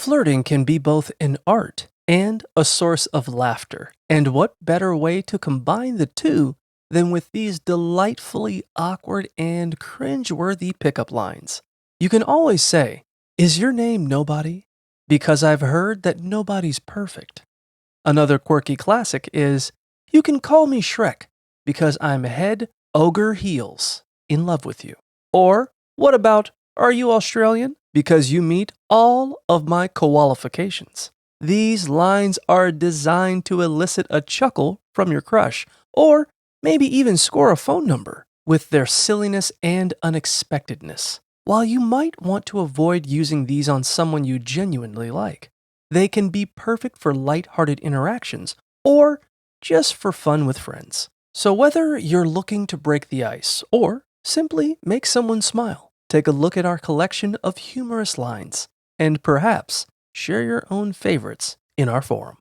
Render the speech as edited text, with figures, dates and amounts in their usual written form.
Flirting can be both an art and a source of laughter. And what better way to combine the two than with these delightfully awkward and cringeworthy pickup lines? You can always say, "Is your name Nobody?" Because I've heard that nobody's perfect. Another quirky classic is, "You can call me Shrek because I'm head ogre heels in love with you." Or, what about, "Are you Australian? Because you meet all of my qualifications." These lines are designed to elicit a chuckle from your crush, or maybe even score a phone number with their silliness and unexpectedness. While you might want to avoid using these on someone you genuinely like, they can be perfect for lighthearted interactions or just for fun with friends. So whether you're looking to break the ice or simply make someone smile, take a look at our collection of humorous lines and perhaps share your own favorites in our forum.